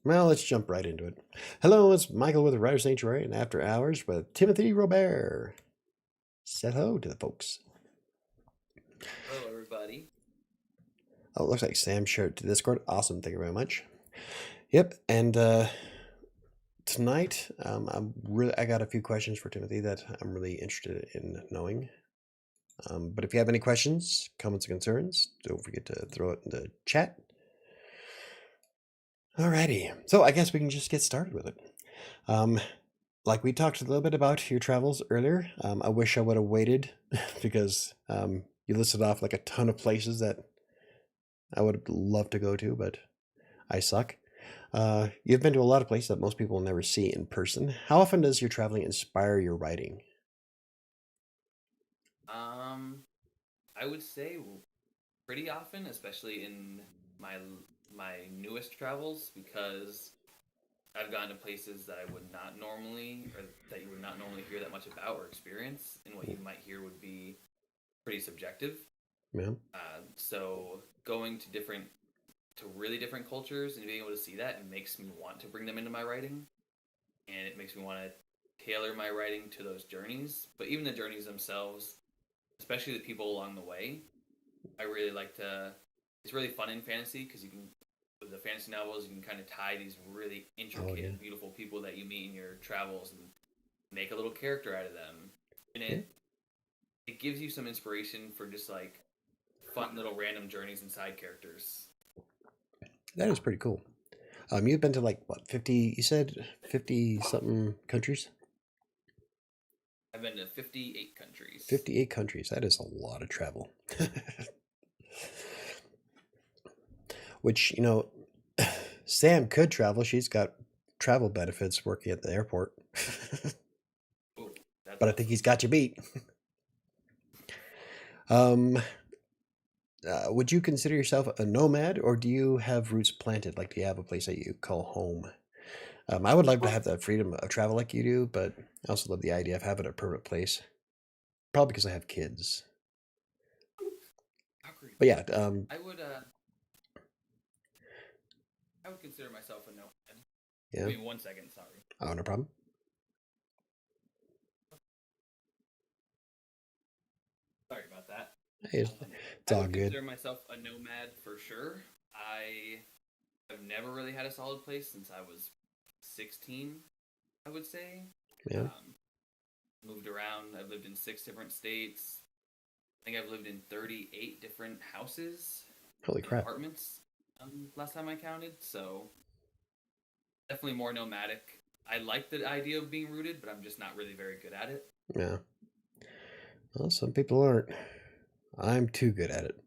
Well, let's jump right into it. Hello, it's Michael with WriterSanctuary and After Hours with Timothy Robare. Say hello to the folks. Hello, everybody. Oh, it looks like Sam shared to Discord. Awesome, thank you very much. Yep, and tonight I got a few questions for Timothy that I'm really interested in knowing. But if you have any questions, comments, or concerns, don't forget to throw it in the chat. Alrighty, so I guess we can just get started with it. Like we talked a little bit about your travels earlier. I wish I would have waited because you listed off like a ton of places that I would love to go to, but I suck. You've been to a lot of places that most people will never see in person. How often does your traveling inspire your writing? Um, I would say pretty often, especially in my my newest travels, because I've gone to places that I would not normally, or that you would not normally hear that much about or experience, and what you might hear would be pretty subjective. Yeah. So going to really different cultures and being able to see that, it makes me want to bring them into my writing, and it makes me want to tailor my writing to those journeys. But even the journeys themselves, especially the people along the way. I really like to. It's really fun in fantasy because you can, with the fantasy novels, you can kind of tie these really Oh yeah. intricate, beautiful people that you meet in your travels and make a little character out of them, and Yeah. it gives you some inspiration for just like fun little random journeys and side characters. That is pretty cool. You've been to like what 50? You said 50 something countries. I've been to 58 countries. 58 countries. That is a lot of travel. Which Sam could travel. She's got travel benefits working at the airport. Oh, that's But I think awesome. he's got you beat. Um, would you consider yourself a nomad, or do you have roots planted? Like, do you have a place that you call home? I would love to have the freedom of travel like you do, but I also love the idea of having a permanent place. Probably because I have kids. How great. But yeah, I would I would consider myself a nomad. yeah. Give me 1 second. Sorry. Oh, no problem. Sorry about that. Hey, it's I all would good. consider myself a nomad for sure. I have never really had a solid place since I was 16, I would say. Yeah. Um, Moved around. I've lived in 6 different states. I think I've lived in 38 different houses Holy and crap. apartments last time I counted. So definitely more nomadic. I like the idea of being rooted, but I'm just not really very good at it. Yeah. Well, some people aren't. I'm too good at it.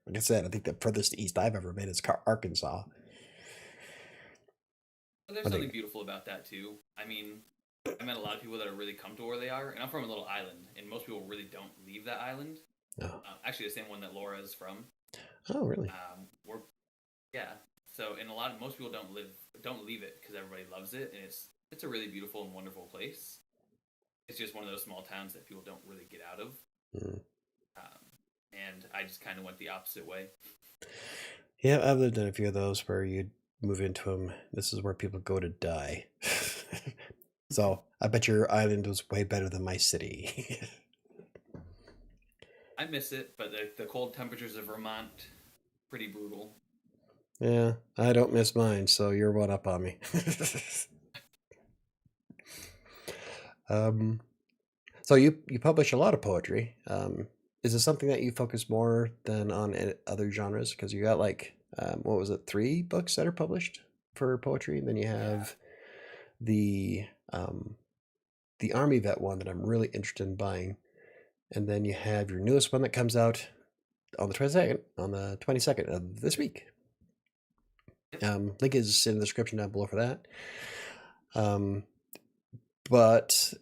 Like I said, I think the furthest east I've ever been is Arkansas. But there's I something think. beautiful about that too. I mean, I met a lot of people that are really comfortable where they are, and I'm from a little island, and most people really don't leave that island. Oh, Actually, the same one that Laura is from. oh really? We're yeah. So, and a lot of most people don't leave it because everybody loves it, and it's a really beautiful and wonderful place. It's just one of those small towns that people don't really get out of. Mm. Um, and I just kind of went the opposite way. Yeah, I've lived in a few of those where you move into them. This is where people go to die. So I bet your island was way better than my city. I miss it, but the cold temperatures of Vermont pretty brutal. Yeah, I don't miss mine, so you're one up on me. um, so you publish a lot of poetry. Is it something that you focus more than on other genres? Because you got like what was it, 3 books that are published for poetry, and then you Yeah. have the um, the Army Vet one that I'm really interested in buying, and then you have your newest one that comes out on the 22nd of this week. Yep. Link is in the description down below for that. Um, but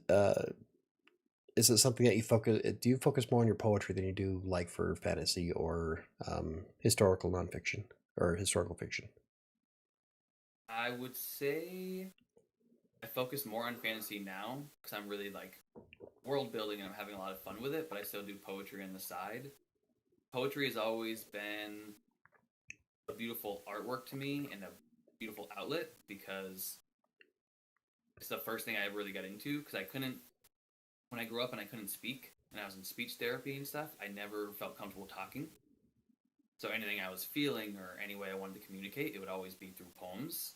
is it something that you focus? Do you focus more on your poetry than you do like for fantasy or historical nonfiction or historical fiction? I would say I focus more on fantasy now because I'm really like world building and I'm having a lot of fun with it, but I still do poetry on the side. Poetry has always been a beautiful artwork to me and a beautiful outlet because it's the first thing I ever really got into because I couldn't when I grew up and I couldn't speak and I was in speech therapy and stuff. I never felt comfortable talking. So anything I was feeling or any way I wanted to communicate, it would always be through poems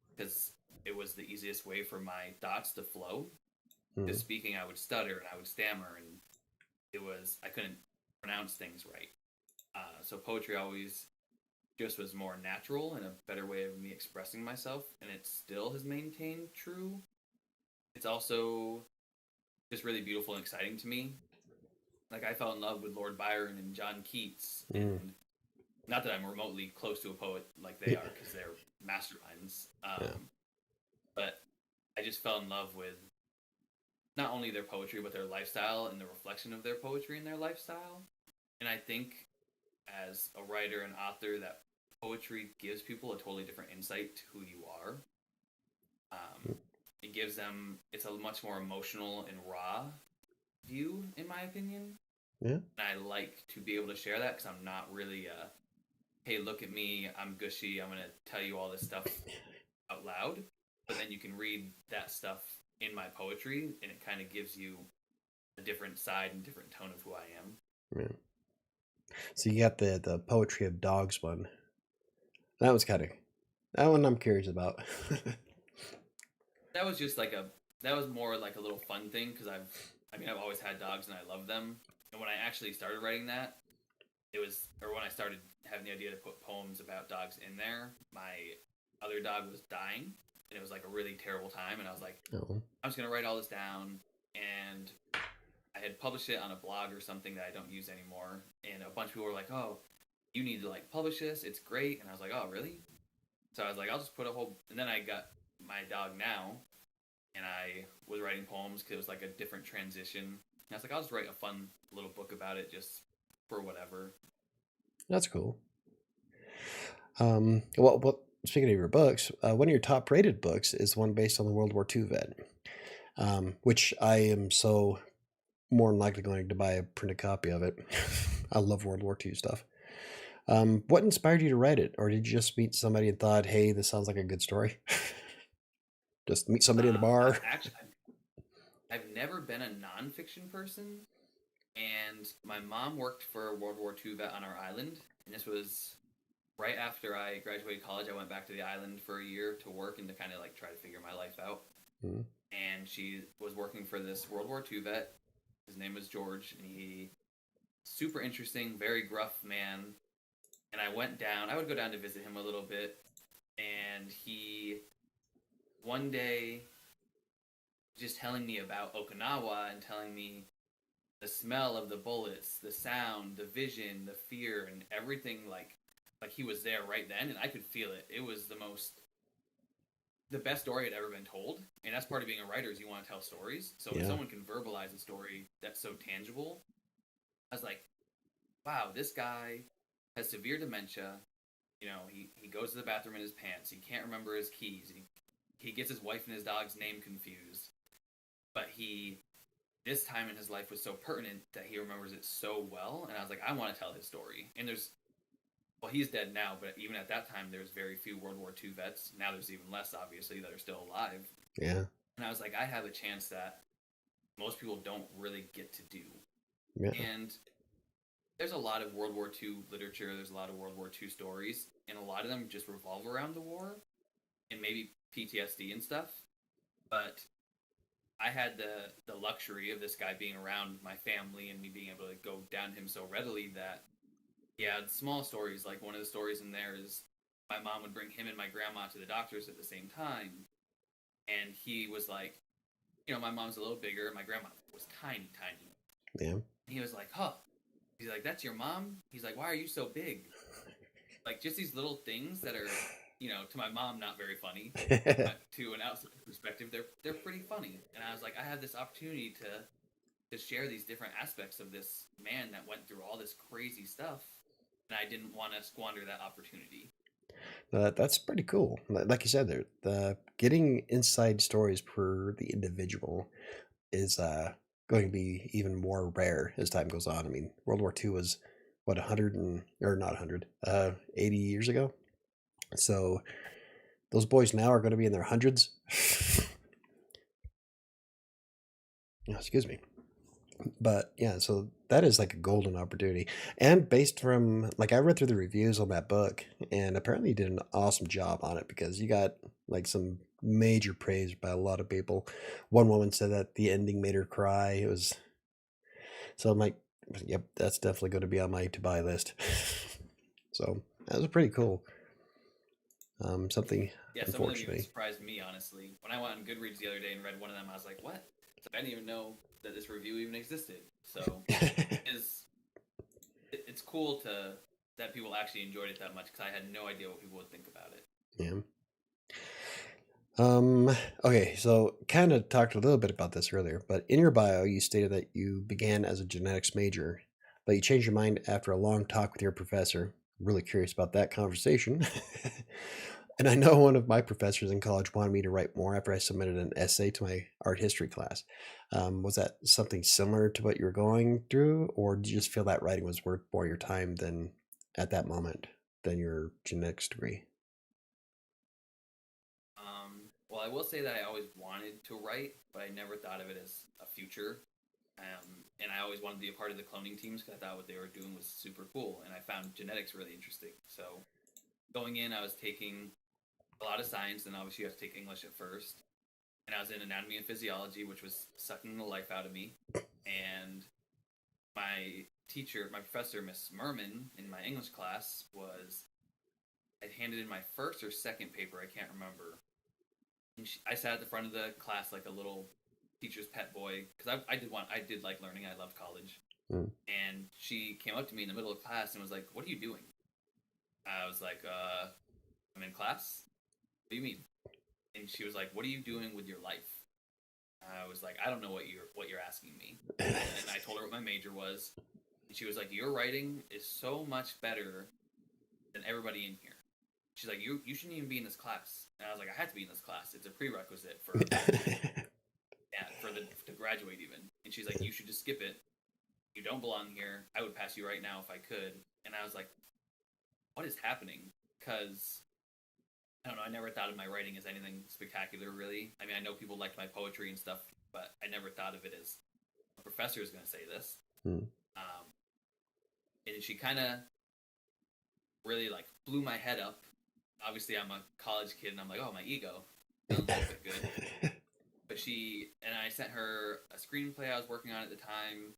because it was the easiest way for my thoughts to flow. Because Mm. speaking, I would stutter and I would stammer, and I couldn't pronounce things right. So poetry always just was more natural and a better way of me expressing myself, and it still has maintained true. It's also just really beautiful and exciting to me. Like I fell in love with Lord Byron and John Keats, Mm. and not that I'm remotely close to a poet like they are, because they're masterminds. Yeah. But I just fell in love with not only their poetry but their lifestyle and the reflection of their poetry in their lifestyle. And I think as a writer and author, that poetry gives people a totally different insight to who you are. It gives them it's a much more emotional and raw view, in my opinion. Yeah. And I like to be able to share that because I'm not really hey, look at me, I'm gushy, I'm gonna tell you all this stuff out loud. But then you can read that stuff in my poetry, and it kind of gives you a different side and different tone of who I am. Yeah. So you got the poetry of dogs one. That was kind of that one I'm curious about. That was just like that was more like a little fun thing because I've always had dogs and I love them. And when I actually started writing that, when I started having the idea to put poems about dogs in there, my other dog was dying, and it was like a really terrible time. And I was like, Oh. I'm just gonna write all this down, and I had published it on a blog or something that I don't use anymore. And a bunch of people were like, "Oh, you need to like publish this. It's great." And I was like, "Oh, really?" So I was like, "I'll just put a whole." And then I got my dog now, and I was writing poems because it was like a different transition. And I was like, I'll just write a fun little book about it just for whatever. That's cool. Well, speaking of your books, one of your top-rated books is one based on the World War II vet, which I am so more than likely going to buy a printed copy of it. I love World War II stuff. What inspired you to write it, or did you just meet somebody and thought, "Hey, this sounds like a good story"? Just meet somebody in a bar. I've never been a nonfiction person, and my mom worked for a World War II vet on our island, and this was right after I graduated college. I went back to the island for a year to work and to kind of like try to figure my life out. Mm. And she was working for this World War II vet. His name was George, and he super interesting, very gruff man. And I went down. I would go down to visit him a little bit, and he one day just telling me about Okinawa and telling me the smell of the bullets, the sound, the vision, the fear, and everything like he was there right then, and I could feel it. It was the best story I'd ever been told, and that's part of being a writer is you want to tell stories. So when someone can verbalize a story that's so tangible, I was like, wow, this guy has severe dementia. You know, he goes to the bathroom in his pants. He can't remember his keys. He gets his wife and his dog's name confused. But this time in his life was so pertinent that he remembers it so well. And I was like, I want to tell his story. And he's dead now, but even at that time, there's very few World War II vets. Now there's even less, obviously, that are still alive. Yeah. And I was like, I have a chance that most people don't really get to do. Yeah. And there's a lot of World War II literature. There's a lot of World War II stories, and a lot of them just revolve around the war and maybe PTSD and stuff. But I had the luxury of this guy being around my family and me being able to go down him so readily that small stories. Like one of the stories in there is my mom would bring him and my grandma to the doctors at the same time, and he was like, my mom's a little bigger, my grandma was tiny, tiny. Yeah. He was like, huh. He's like, that's your mom? He's like, why are you so big? Like just these little things that are, to my mom not very funny, but to an outside perspective, they're pretty funny. And I was like, I had this opportunity to share these different aspects of this man that went through all this crazy stuff, and I didn't want to squander that opportunity. That's pretty cool. Like you said, the getting inside stories per the individual is going to be even more rare as time goes on. I mean, World War II was what 100 or not 100, 80 years ago. So Those boys now are going to be in their hundreds. Excuse me. But yeah, so that is like a golden opportunity. And based from, like, I read through the reviews on that book, and apparently you did an awesome job on it because you got like some major praise by a lot of people. One woman said that the ending made her cry. It was, so I'm like, yep, that's definitely going to be on my to buy list. So that was pretty cool. Something, Yeah, some of them even unfortunately. surprised me, honestly. When I went on Goodreads the other day and read one of them, I was like, "What?" So I didn't even know that this review even existed. So is it's cool to that people actually enjoyed it that much because I had no idea what people would think about it. Yeah. Okay, so kind of talked a little bit about this earlier, but in your bio, you stated that you began as a genetics major, but you changed your mind after a long talk with your professor. Really curious about that conversation. And I know one of my professors in college wanted me to write more after I submitted an essay to my art history class. Was that something similar to what you were going through, or did you just feel that writing was worth more your time than at that moment than your genetics degree? Well, I will say that I always wanted to write, but I never thought of it as a future. And I always wanted to be a part of the cloning teams because I thought what they were doing was super cool, and I found genetics really interesting. So going in, I was taking a lot of science, and obviously you have to take English at first. And I was in anatomy and physiology, which was sucking the life out of me. And my teacher, my professor, Miss Merman, in my English class was I handed in my first or second paper, I can't remember. And I sat at the front of the class like a little teacher's pet boy because I did like learning. I loved college. Mm. And she came up to me in the middle of class and was like, "What are you doing?" I was like, "I'm in class. What do you mean?" And she was like, "What are you doing with your life?" I was like, "I don't know what you're asking me." And I told her what my major was, and she was like, "Your writing is so much better than everybody in here." She's like, "You shouldn't even be in this class." And I was like, "I had to be in this class. It's a prerequisite for yeah, for the to graduate even." And she's like, "You should just skip it. You don't belong here. I would pass you right now if I could." And I was like, "What is happening?" Because I don't know. I never thought of my writing as anything spectacular, really. I mean, I know people liked my poetry and stuff, but I never thought of it as a professor is going to say this. Mm. Um, and she kind of really like blew my head up. Obviously, I'm a college kid, and I'm like, "Oh, my ego, feeling a little bit good." But she and I sent her a screenplay I was working on at the time,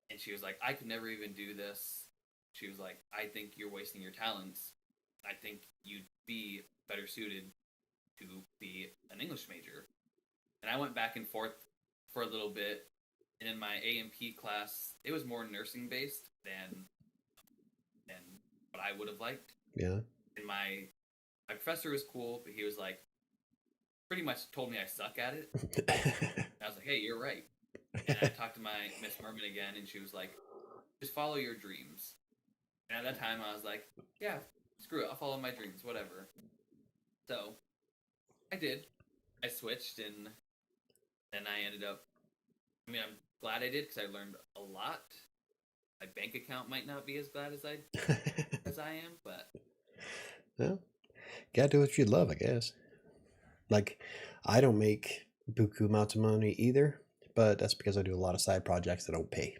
and she was like, "I could never even do this." She was like, "I think you're wasting your talents. I think you'd be better suited to be an English major." And I went back and forth for a little bit. And in my A&P class, it was more nursing based than what I would have liked. Yeah. And my professor was cool, but he was like pretty much told me I suck at it. And I was like, "Hey, you're right." And I talked to my Miss Merman again, and she was like, "Just follow your dreams." And at that time, I was like, "Yeah, screw it, I'll follow my dreams, whatever." So I did. I switched, and then I ended up. I mean, I'm glad I did because I learned a lot. My bank account might not be as glad as I am, but Well, gotta do what you love, I guess. Like, I don't make buku amounts of money either, but that's because I do a lot of side projects that don't pay,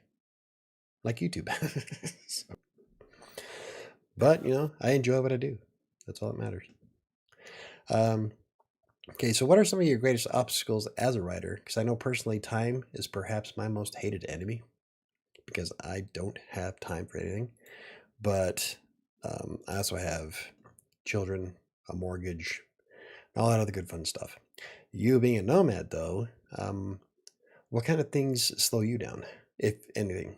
like YouTube. So, fair but, enough. I enjoy what I do. That's all that matters. Um, okay, so what are some of your greatest obstacles as a writer? Because I know personally, time is perhaps my most hated enemy because I don't have time for anything. But I also have children, a mortgage, all that other good fun stuff. You being a nomad, though, what kind of things slow you down, if anything?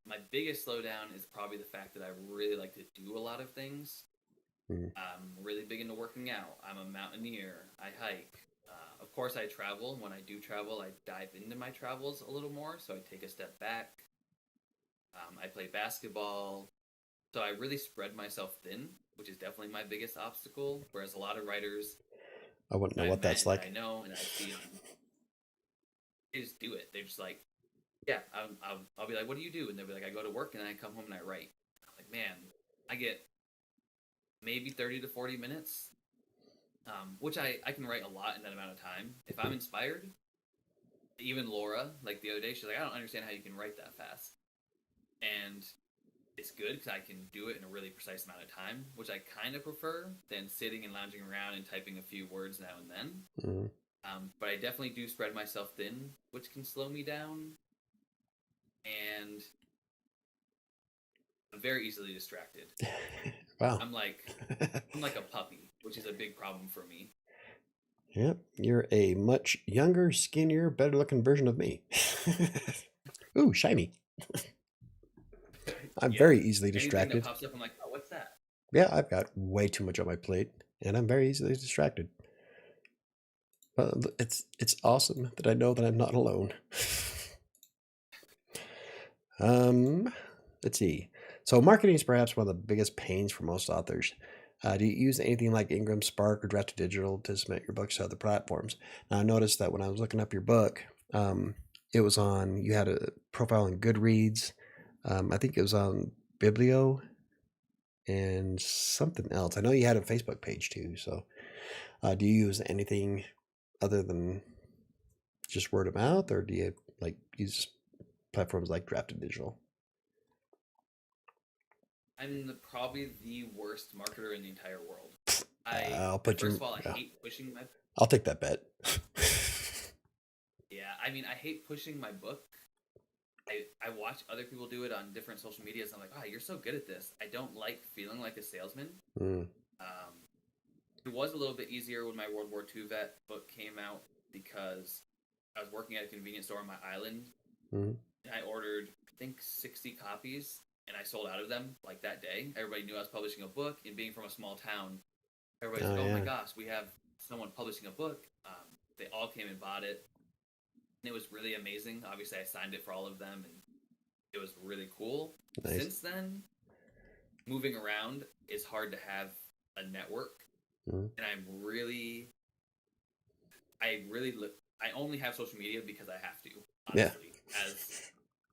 My biggest slowdown is probably the fact that I really like to do a lot of things. Mm. I'm really big into working out. I'm a mountaineer. I hike. Of course, I travel. When I do travel, I dive into my travels a little more. So I take a step back. I play basketball. So I really spread myself thin, which is definitely my biggest obstacle. Whereas a lot of writers I wouldn't know I've what met that's and that I like. know and I see them, they just do it. They're just like, yeah, I'll be like, "What do you do?" And they'll be like, "I go to work and then I come home and I write." I'm like, man, I get maybe 30 to 40 minutes, which I can write a lot in that amount of time. If I'm inspired, even Laura, like the other day, she's like, I don't understand how you can write that fast. And it's good because I can do it in a really precise amount of time, which I kind of prefer than sitting and lounging around and typing a few words now and then. Mm. But I definitely do spread myself thin, which can slow me down. And I'm very easily distracted. Wow. I'm like a puppy, which is a big problem for me. Yep, you're a much younger, skinnier, better looking version of me. Ooh, shiny. I'm Yeah. very easily Anything that distracted. pops up, I'm like, oh, what's that? Yeah, I've got way too much on my plate, and I'm very easily distracted. But it's awesome that I know that I'm not alone. Let's see. So marketing is perhaps one of the biggest pains for most authors. Do you use anything like Ingram Spark or Draft to Digital to submit your books to other platforms? Now, I noticed that when I was looking up your book, it was on, you had a profile on Goodreads. I think it was on Biblio and something else. I know you had a Facebook page too. So do you use anything other than just word of mouth, or do you like use platforms like Draft to Digital? Probably the worst marketer in the entire world. I'll put First you. of all, I Yeah, hate pushing my. I'll take that bet. Yeah, I mean, I hate pushing my book. I watch other people do it on different social medias. And I'm like, oh, you're so good at this. I don't like feeling like a salesman. Mm, Um, it was a little bit easier when my World War II vet book came out because I was working at a convenience store on my island. mm. And I ordered, I think, 60 copies, and I sold out of them like that day. Everybody knew I was publishing a book, and being from a small town, everybody's Oh like, "Oh my yeah, gosh, we have someone publishing a book." They all came and bought it, and it was really amazing. Obviously, I signed it for all of them, and it was really cool. nice. Since then, moving around is hard to have a network, Mm. and I only have social media because I have to. Yeah, Honestly,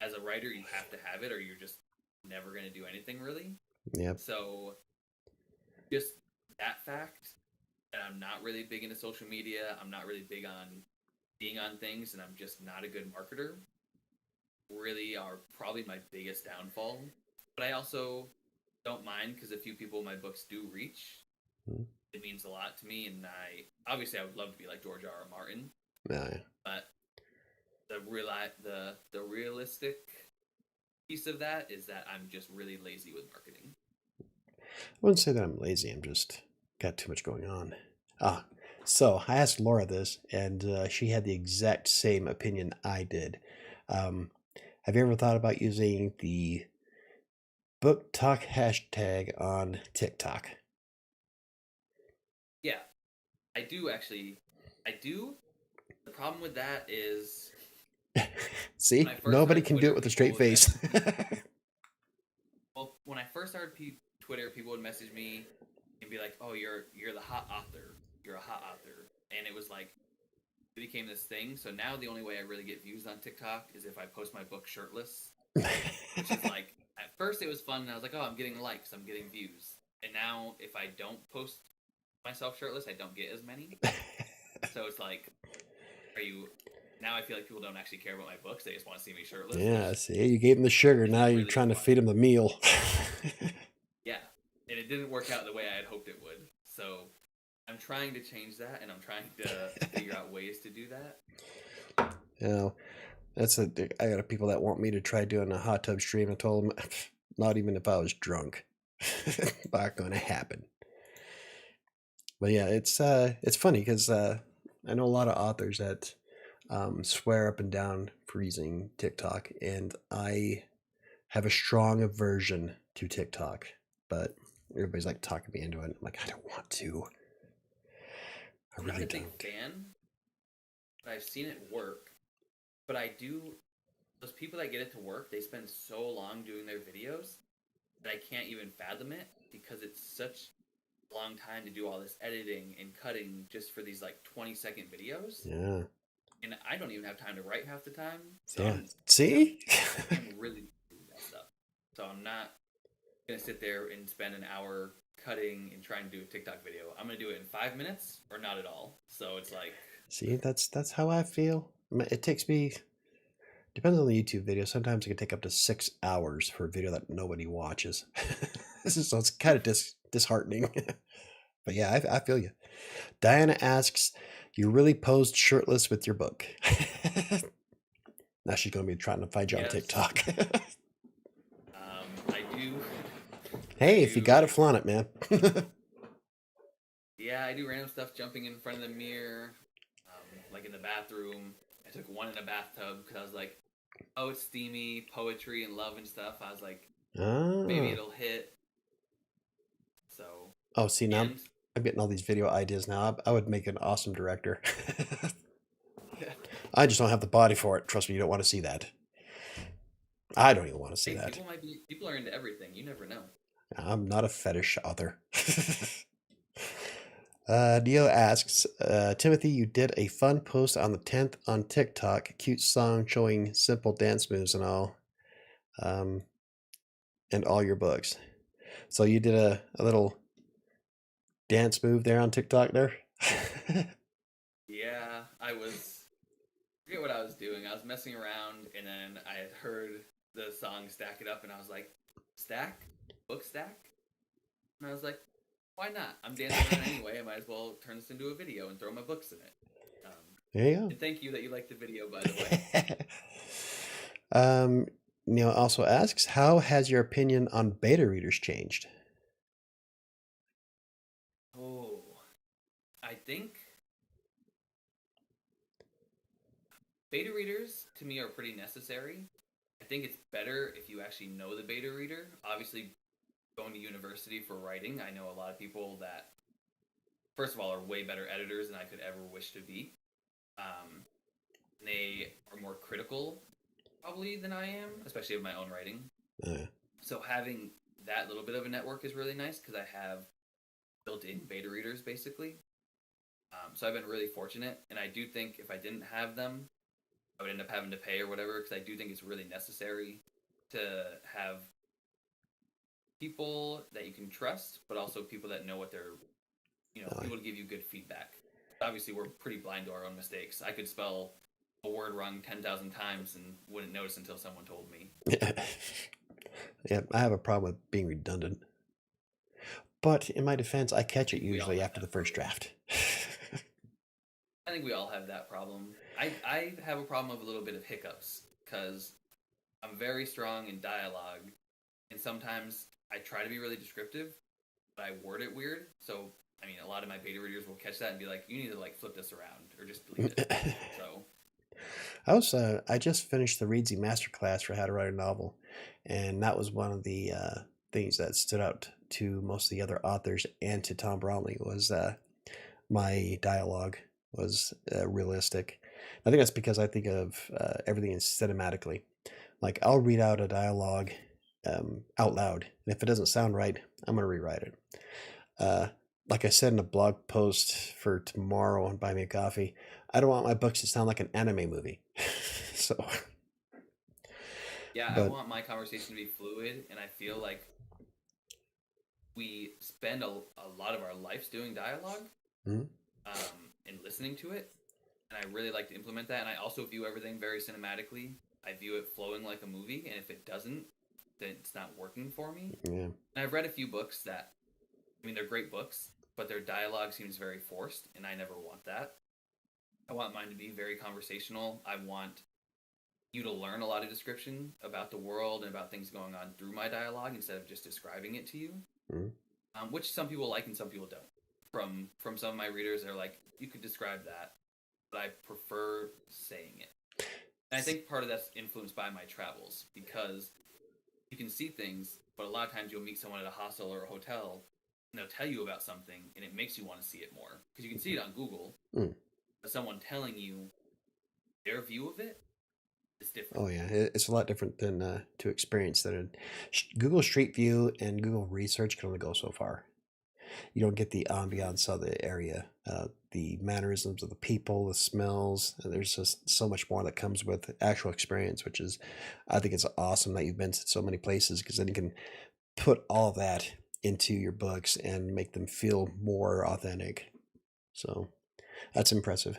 as a writer, you have to have it, or you're just never going to do anything really. yep. So just that fact that I'm not really big into social media, I'm not really big on being on things, and I'm just not a good marketer, really are probably my biggest downfall. But I also don't mind because a few people my books do reach. Mm. It means a lot to me, and I would love to be like George R. R. Martin, Yeah. but the realistic piece of that is that I'm just really lazy with marketing. I wouldn't say that I'm lazy. I'm just got too much going on. Ah, so I asked Laura this, and she had the exact same opinion I did. Um, have you ever thought about using the book talk hashtag on TikTok? Yeah, I do actually. I do. The problem with that is when See, I first nobody started can do Twitter, it with a people straight would face. message me. Well, when I first started Twitter, people would message me and be like, "Oh, you're the hot author. You're a hot author," and it was like it became this thing. So now the only way I really get views on TikTok is if I post my book shirtless, which is like at first it was fun, and I was like, "Oh, I'm getting likes, I'm getting views," and now if I don't post myself shirtless, I don't get as many. So it's like, are you? Now I feel like people don't actually care about my books; they just want to see me shirtless, Yeah, which see, you gave him the sugar. Now isn't you're really trying to fun. feed him the meal. Yeah, and it didn't work out the way I had hoped it would. So I'm trying to change that, and I'm trying to figure out ways to do that. You know, I got people that want me to try doing a hot tub stream. I told them, not even if I was drunk, not going to happen. But yeah, it's funny because I know a lot of authors that swear up and down for using TikTok, and I have a strong aversion to TikTok. But everybody's like talking me into it. I'm like, I don't want to. I I'm not really a big don't. fan, but I've seen it work. But I do. Those people that get it to work, they spend so long doing their videos that I can't even fathom it because it's such a long time to do all this editing and cutting just for these like 20-second videos. Yeah. And I don't even have time to write half the time. So Yeah. I'm See? I'm really doing that stuff. So I'm not gonna sit there and spend an hour cutting and trying to do a TikTok video. I'm gonna do it in 5 minutes or not at all. So it's like, See, that's how I feel. It takes me, depends on the YouTube video. Sometimes it can take up to 6 hours for a video that nobody watches. So it's kind of disheartening. But yeah, I feel you. Diana asks, "You really posed shirtless with your book?" Now she's gonna be trying to find you on yes, TikTok. I do. I Hey, if you do got it, like, flaunt it, man. yeah, I do random stuff, jumping in front of the mirror, like in the bathroom. I took one in a bathtub because I was like, oh, it's steamy, poetry and love and stuff. I was like, maybe Ah. it'll hit. So, Oh, see, now and I'm getting all these video ideas now. I would make an awesome director. yeah, I just don't have the body for it. Trust me, you don't want to see that. I don't even want to see hey, that. people are into everything. You never know. I'm not a fetish author. Neo asks, Timothy, you did a fun post on the 10th on TikTok. Cute song showing simple dance moves and all. Um, and all your books. So you did a little dance move there on TikTok there? Yeah, I forget what I was doing. I was messing around, and then I had heard the song "Stack It Up," and I was like, "Stack, book stack," and I was like, "Why not? I'm dancing around anyway. I might as well turn this into a video and throw my books in it." There you And thank you that you liked the video, by the way. go. Neil also asks, how has your opinion on beta readers changed? Oh, I think beta readers to me are pretty necessary. I think it's better if you actually know the beta reader. Obviously, going to university for writing, I know a lot of people that, first of all, are way better editors than I could ever wish to be. Um, they are more critical, probably, than I am, especially of my own writing. Uh, So having that little bit of a network is really nice because I have built-in beta readers, basically. So I've been really fortunate, and I do think if I didn't have them, I would end up having to pay or whatever because I do think it's really necessary to have people that you can trust, but also people that know what they're, oh, people to give you good feedback. Obviously, we're pretty blind to our own mistakes. I could spell a word wrong 10,000 times and wouldn't notice until someone told me. yeah. Yeah, I have a problem with being redundant. But in my defense, I I catch it think we all usually have after the that first problem. draft. I think we all have that problem. I have a problem of a little bit of hiccups because I'm very strong in dialogue, and sometimes I try to be really descriptive, but I word it weird. So, I mean, a lot of my beta readers will catch that and be like, "You need to like flip this around or just delete it." So, I just finished the Reedsy Masterclass for how to write a novel, and that was one of the things that stood out to most of the other authors and to Tom Bromley was my dialogue was realistic. I think that's because I think of everything cinematically. Like I'll read out a dialogue out loud, and if it doesn't sound right, I'm gonna rewrite it. Uh, like I said in a blog post for tomorrow on Buy Me a Coffee, I don't want my books to sound like an anime movie. So, yeah, I but want my conversation to be fluid, and I feel like we spend a lot of our lives doing dialogue mm, and listening to it, and I really like to implement that. And I also view everything very cinematically. I view it flowing like a movie, and if it doesn't, then it's not working for me. yeah, And I've read a few books that, I mean, they're great books, but their dialogue seems very forced, and I never want that. I want mine to be very conversational. I want you to learn a lot of description about the world and about things going on through my dialogue instead of just describing it to you, mm, which some people like and some people don't. From some of my readers, they're like, you could describe that, but I prefer saying it. And I think part of that's influenced by my travels because you can see things, but a lot of times you'll meet someone at a hostel or a hotel and they'll tell you about something and it makes you want to see it more because you can see it on Google, mm. but someone telling you their view of it is different. Oh yeah, it's a lot different than to experience that. Google Street View and Google Research can only go so far. You don't get the ambiance of the area, the mannerisms of the people, the smells. And there's just so much more that comes with actual experience, I think it's awesome that you've been to so many places because then you can put all that into your books and make them feel more authentic. So that's impressive.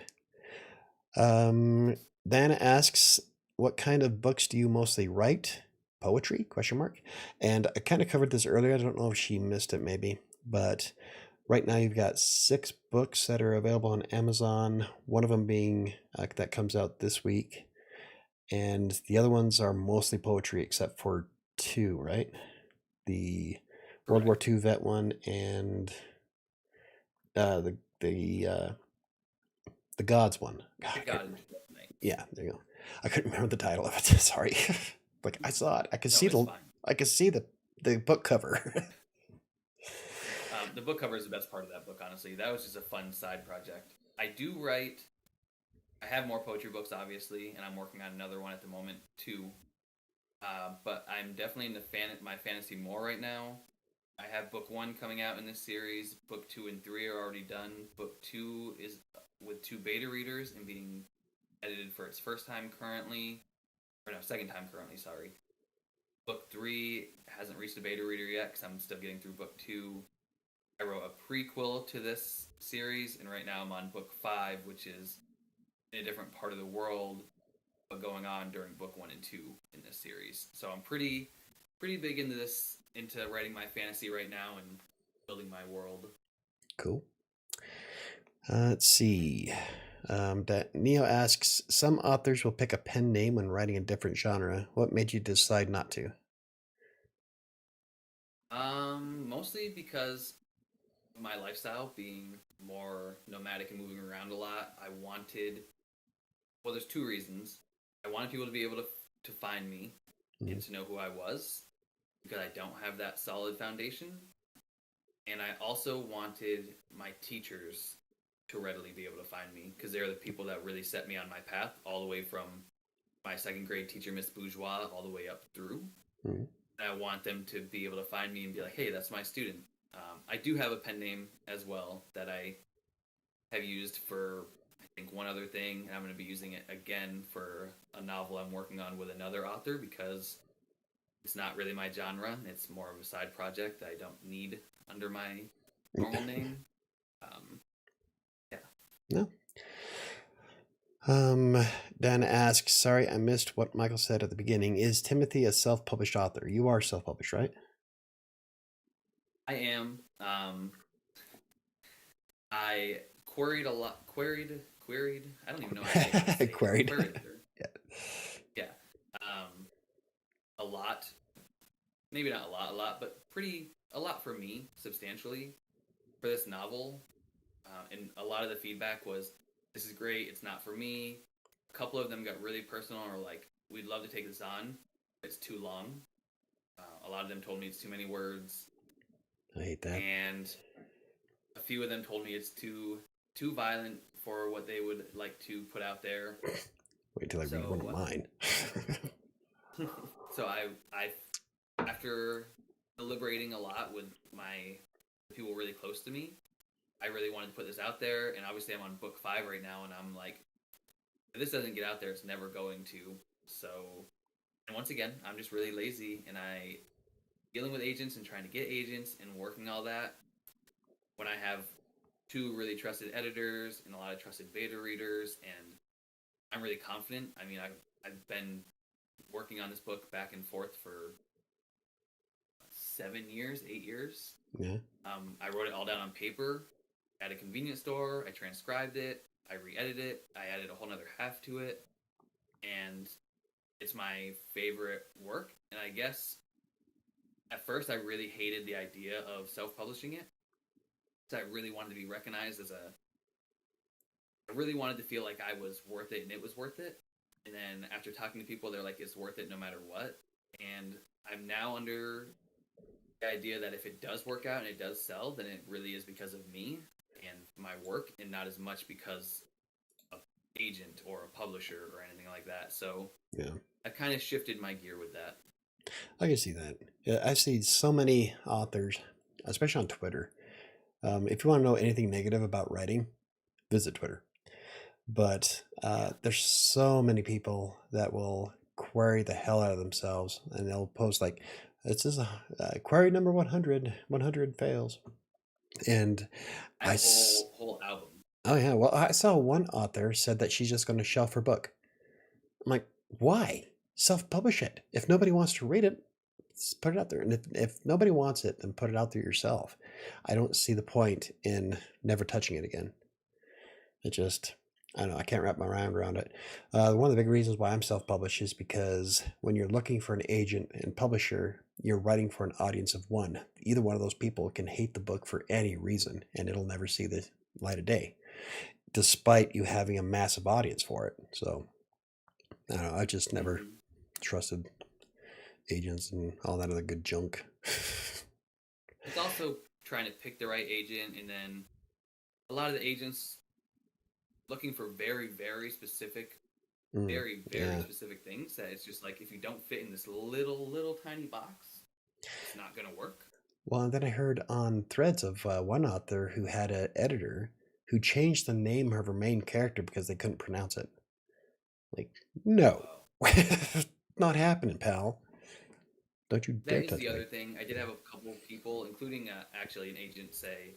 Dan asks, what kind of books do you mostly write? Poetry? Question mark. And I kind of covered this earlier. I don't know if she missed it maybe, but right now you've got 6 books that are available on Amazon. One of them being that comes out this week, and the other ones are mostly poetry except for 2, right? The World War Correct. II vet one and the the gods one. God, The God into Night. yeah, there you go. I couldn't remember the title of it. Sorry. Like I saw it. I could No, see it's fine. the book cover. The book cover is the best part of that book, honestly. That was just a fun side project. I do write. I have more poetry books, obviously, and I'm working on another one at the moment too. But I'm definitely in my fantasy more right now. I have book 1 coming out in this series. Book 2 and 3 are already done. Book 2 is with 2 beta readers and being edited for its first time currently, or no, second time currently. Sorry. Book 3 hasn't reached a beta reader yet because I'm still getting through book 2. I wrote a prequel to this series, and right now I'm on book 5, which is in a different part of the world, but going on during book 1 and 2 in this series. So I'm pretty big into writing my fantasy right now and building my world. Cool. Let's see. Neo asks, some authors will pick a pen name when writing a different genre. What made you decide not to? Mostly because of my lifestyle being more nomadic and moving around a lot. Well, there's 2 reasons. I wanted people to be able to find me and to know who I was because I don't have that solid foundation. And I also wanted my teachers to readily be able to find me because they're the people that really set me on my path all the way from my 2nd grade teacher, Miss Bourgeois, all the way up through. Mm-hmm. I want them to be able to find me and be like, hey, that's my student. I do have a pen name as well that I have used for, I think, one other thing, and I'm going to be using it again for a novel I'm working on with another author because it's not really my genre. It's more of a side project that I don't need under my normal name. Yeah. No. Dan asks, sorry, I missed what Michael said at the beginning. Is Timothy a self-published author? You are self-published, right? I am. I queried a lot. Queried. I don't even know how to say it. Queried. Yeah. Yeah. A lot. Maybe not a lot, but a lot for me, substantially, for this novel. And a lot of the feedback was, this is great, it's not for me. A couple of them got really personal or like, we'd love to take this on, it's too long. A lot of them told me it's too many words. I hate that. And a few of them told me it's too violent for what they would like to put out there. Wait till I read one of mine. So I after deliberating a lot with my people really close to me, I really wanted to put this out there, and obviously I'm on book 5 right now, and I'm like, if this doesn't get out there, it's never going to. So, and once again, I'm just really lazy, and dealing with agents and trying to get agents and working all that, when I have 2 really trusted editors and a lot of trusted beta readers, and I'm really confident. I mean, I've been working on this book back and forth for 7 years, 8 years. Yeah. I wrote it all down on paper at a convenience store. I transcribed it. I re-edited it. I added a whole other half to it. And it's my favorite work. And I guess at first I really hated the idea of self-publishing it. So I really wanted to be recognized I really wanted to feel like I was worth it and it was worth it. And then after talking to people, they're like, it's worth it no matter what. And I'm now under the idea that if it does work out and it does sell, then it really is because of me and my work and not as much because of agent or a publisher or anything like that. So yeah, I've kind of shifted my gear with that. I can see that. Yeah, I see so many authors, especially on Twitter. If you want to know anything negative about writing, visit Twitter. But there's so many people that will query the hell out of themselves, and they'll post like, This is query number 100. 100 fails. And I have a whole album. oh yeah, well, I saw one author said that she's just going to shelf her book. I'm like, why? Self-publish it. If nobody wants to read it, put it out there. And if nobody wants it, then put it out there yourself. I don't see the point in never touching it again. It just, I don't know, I can't wrap my mind around it. One of the big reasons why I'm self-published is because when you're looking for an agent and publisher, you're writing for an audience of one. Either one of those people can hate the book for any reason, and it'll never see the light of day, despite you having a massive audience for it. So, I don't know, I just never trusted agents and all that other good junk. It's also trying to pick the right agent, and then a lot of the agents looking for very, very specific, very specific things that it's just like, if you don't fit in this little tiny box, it's not going to work. Well, and then I heard on threads of one author who had an editor who changed the name of her main character because they couldn't pronounce it. Like, no. Not happening, pal. Don't you dare touch That is the me. other thing. I did have a couple of people, including actually an agent, say,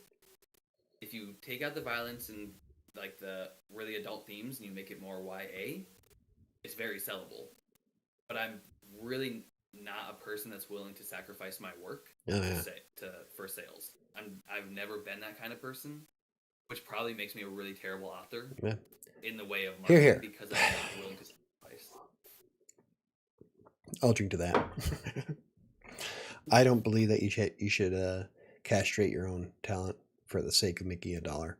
if you take out the violence and like the really adult themes and you make it more YA, it's very sellable. But I'm really not a person that's willing to sacrifice my work for sales. I've never been that kind of person, which probably makes me a really terrible author in the way of marketing because I'm not willing to sacrifice. I'll drink to that. I don't believe that you should castrate your own talent for the sake of making $1.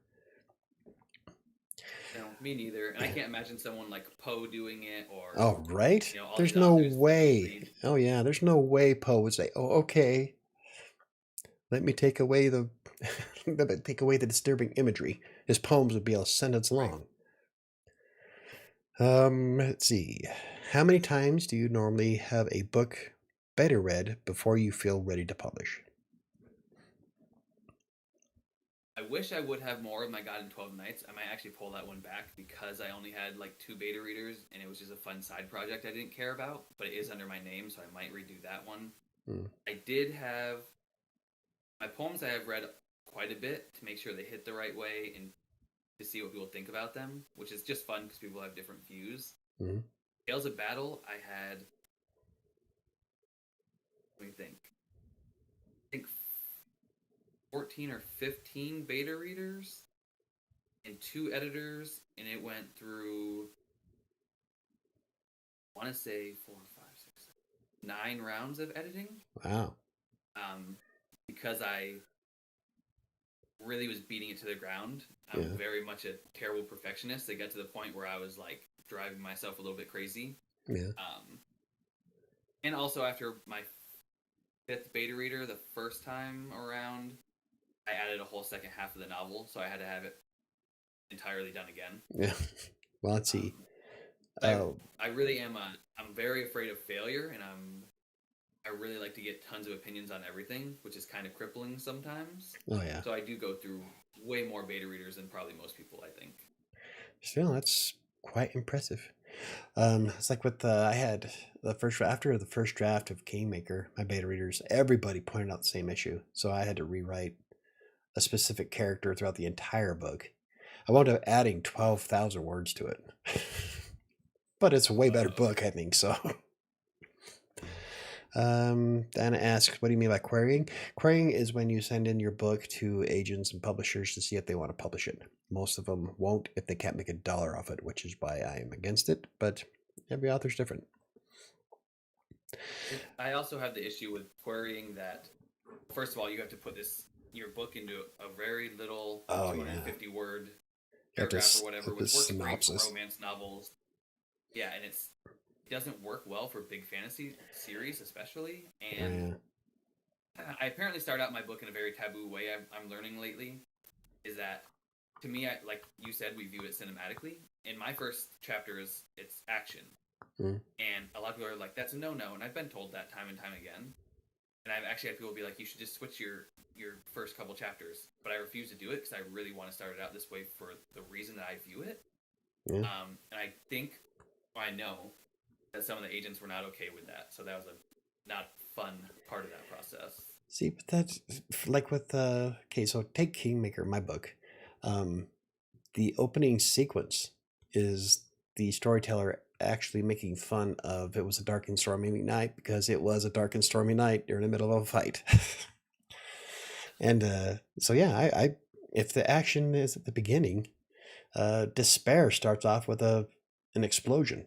No, me neither. And I can't imagine someone like Poe doing it, or right? You know, there's no way. Oh yeah, there's no way Poe would say, "Oh, okay. Let me take away the disturbing imagery." His poems would be a sentence long. Let's see. How many times do you normally have a book beta read before you feel ready to publish? I wish I would have more of my God in 12 Nights. I might actually pull that one back because I only had like 2 beta readers and it was just a fun side project I didn't care about, but it is under my name, so I might redo that one. I did have my poems I have read quite a bit to make sure they hit the right way and to see what people think about them, which is just fun because people have different views. Tales of Battle, I had, let me think, I think 14 or 15 beta readers and 2 editors, and it went through, I want to say 4, 5, 6, 7, 9 rounds of editing. Wow. Because I really was beating it to the ground. I'm very much a terrible perfectionist. It got to the point where I was like driving myself a little bit crazy. And also after my 5th beta reader, the first time around, I added a whole second half of the novel, so I had to have it entirely done again. Yeah. Well, let's see. I really am. I'm very afraid of failure, and I really like to get tons of opinions on everything, which is kind of crippling sometimes. Oh yeah. So I do go through way more beta readers than probably most people, I think. Still, that's quite impressive. It's like with I had after the first draft of Kingmaker, my beta readers, everybody pointed out the same issue, so I had to rewrite a specific character throughout the entire book. I wound up adding 12,000 words to it, but it's a way better book, I think. So. Dana asks, what do you mean by querying? Querying is when you send in your book to agents and publishers to see if they want to publish it. Most of them won't if they can't make $1 off it, which is why I am against it, but every author's different. I also have the issue with querying that, first of all, you have to put your book into a very little 250 word paragraph or whatever, which works great for romance novels. Yeah, and it doesn't work well for big fantasy series, especially. And I apparently start out my book in a very taboo way. I'm learning lately is that, to me, like you said, we view it cinematically. In my first chapter it's action, and a lot of people are like, "That's a no-no," and I've been told that time and time again. And I've actually had people be like, "You should just switch your first couple chapters," but I refuse to do it because I really want to start it out this way for the reason that I view it. And I know that some of the agents were not okay with that, so that was a not fun part of that process. See, but that's like with okay, so take Kingmaker, my book. Um, the opening sequence is the storyteller actually making fun of it was a dark and stormy night because it was a dark and stormy night during the middle of a fight. And so yeah, I if the action is at the beginning, despair starts off with an explosion,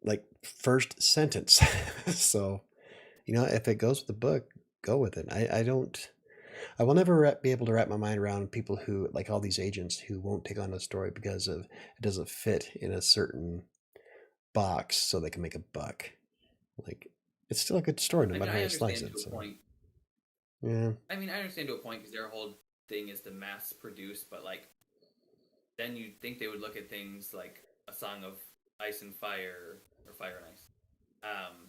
like first sentence. So if it goes with the book, go with it. I don't. I will never be able to wrap my mind around people who like all these agents who won't take on a story because of it doesn't fit in a certain box so they can make a buck. Like it's still a good story no I mean, matter how I you slice understand it. to a So point. yeah, I mean, I understand to a point because their whole thing is to mass produce, but like then you'd think they would look at things like a Song of Ice and Fire or Fire and Ice, um,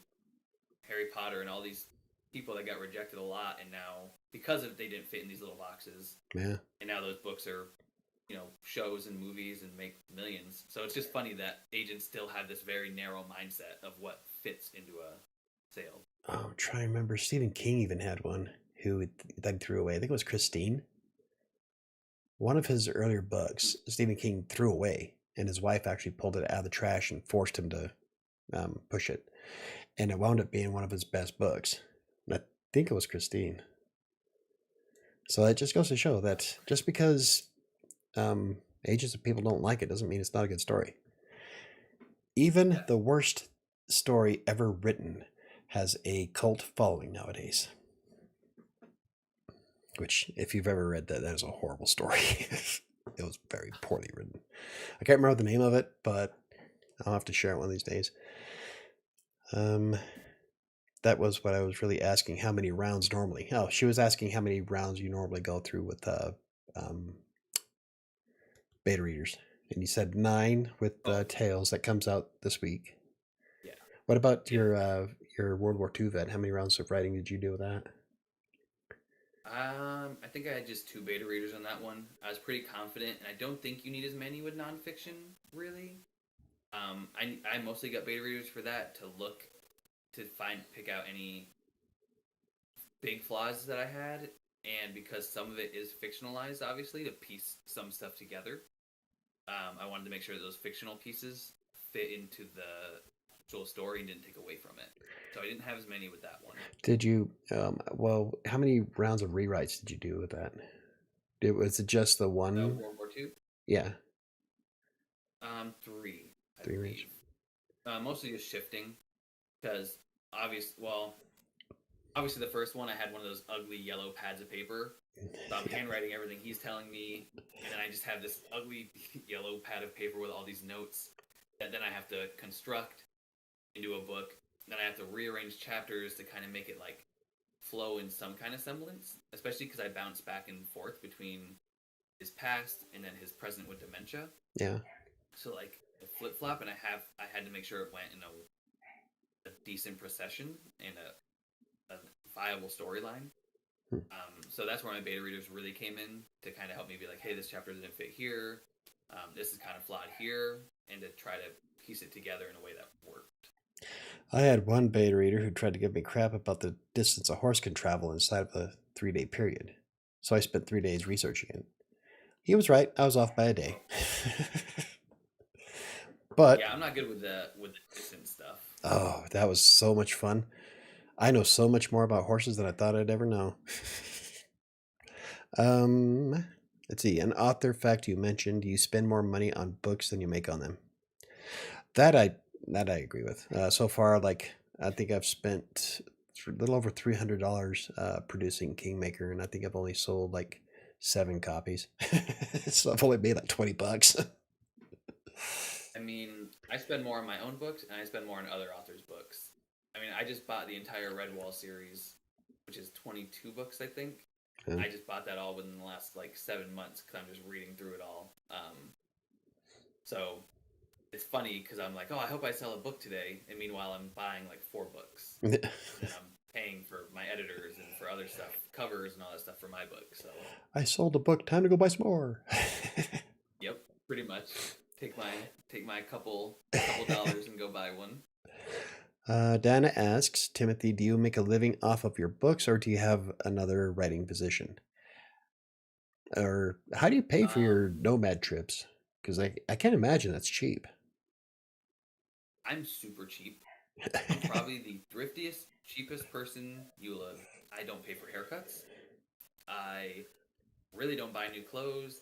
Harry Potter, and all these people that got rejected a lot, and now because of they didn't fit in these little boxes, yeah. and now those books are shows and movies and make millions. So it's just funny that agents still have this very narrow mindset of what fits into a sale. Oh, I'm trying to remember. Stephen King even had one who that threw away. I think it was Christine. One of his earlier books, Stephen King threw away, and his wife actually pulled it out of the trash and forced him to push it. And it wound up being one of his best books. And I think it was Christine. So it just goes to show that just because agents of people don't like it doesn't mean it's not a good story. Even Yeah. the worst story ever written has a cult following nowadays. Which, if you've ever read that, that is a horrible story. It was very poorly written. I can't remember the name of it, but I'll have to share it one of these days. That was what I was really asking. How many rounds normally? Oh, she was asking how many rounds you normally go through with um, beta readers, and you said 9 with Oh, Tales that comes out this week. yeah. What about Yeah. your World War II vet? How many rounds of writing did you do with that? I think I had just 2 beta readers on that one. I was pretty confident, and I don't think you need as many with nonfiction, really. I mostly got beta readers for that to pick out any big flaws that I had, and because some of it is fictionalized, obviously, to piece some stuff together. I wanted to make sure that those fictional pieces fit into the actual story and didn't take away from it. So I didn't have as many with that one. Did you well, how many rounds of rewrites did you do with that? Was it just the one? World War II, Yeah, 3, I 3 rounds. believe. Mostly just shifting because obviously the first one I had one of those ugly yellow pads of paper. So I'm handwriting everything he's telling me, and then I just have this ugly yellow pad of paper with all these notes that then I have to construct into a book. Then I have to rearrange chapters to kind of make it like flow in some kind of semblance, especially because I bounce back and forth between his past and then his present with dementia. Yeah. So like a flip flop, and I had to make sure it went in a decent procession and a viable storyline. Hmm. So that's where my beta readers really came in to kind of help me be like, hey, this chapter didn't fit here. This is kind of flawed here, and to try to piece it together in a way that worked. I had one beta reader who tried to give me crap about the distance a horse can travel inside of a 3-day period. So I spent 3 days researching it. He was right. I was off by a day. But Yeah, I'm not good with the distance stuff. oh, that was so much fun. I know so much more about horses than I thought I'd ever know. Let's see. An author fact you mentioned: you spend more money on books than you make on them. That I that I agree with. So far, like I think I've spent a little over $300 producing Kingmaker, and I think I've only sold like 7 copies. So I've only made like $20. I mean, I spend more on my own books, and I spend more on other authors' books. I mean, I just bought the entire Redwall series, which is 22 books, I think. Yeah. I just bought that all within the last like 7 months because I'm just reading through it all. So it's funny because I'm like, oh, I hope I sell a book today, and meanwhile I'm buying like 4 books, and I'm paying for my editors and for other stuff, covers and all that stuff for my book. So I sold a book. Time to go buy some more. yep, pretty much take my couple dollars and go buy one. Dana asks, Timothy, do you make a living off of your books or do you have another writing position? Or how do you pay for your Um, nomad trips? Because I can't imagine that's cheap. I'm super cheap. I'm probably the thriftiest, cheapest person you'll have. I don't pay for haircuts. I really don't buy new clothes.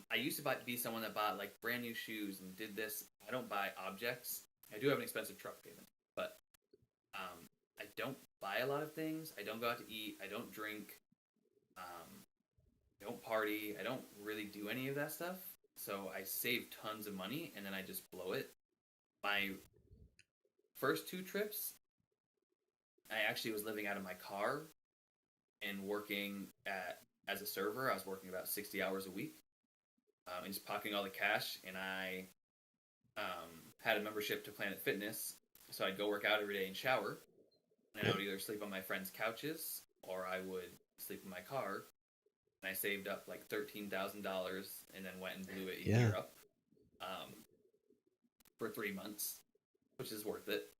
I used to be someone that bought like brand new shoes and did this. I don't buy objects. I do have an expensive truck payment, but I don't buy a lot of things. I don't go out to eat. I don't drink. Um, I don't party. I don't really do any of that stuff. So I save tons of money and then I just blow it. My first two trips, I actually was living out of my car and working at as a server. I was working about 60 hours a week and just pocketing all the cash. And I had a membership to Planet Fitness, so I'd go work out every day and shower. And I would either sleep on my friends' couches or I would sleep in my car. And I saved up like $13,000 and then went and blew it in Yeah. Europe um, for 3 months, which is worth it.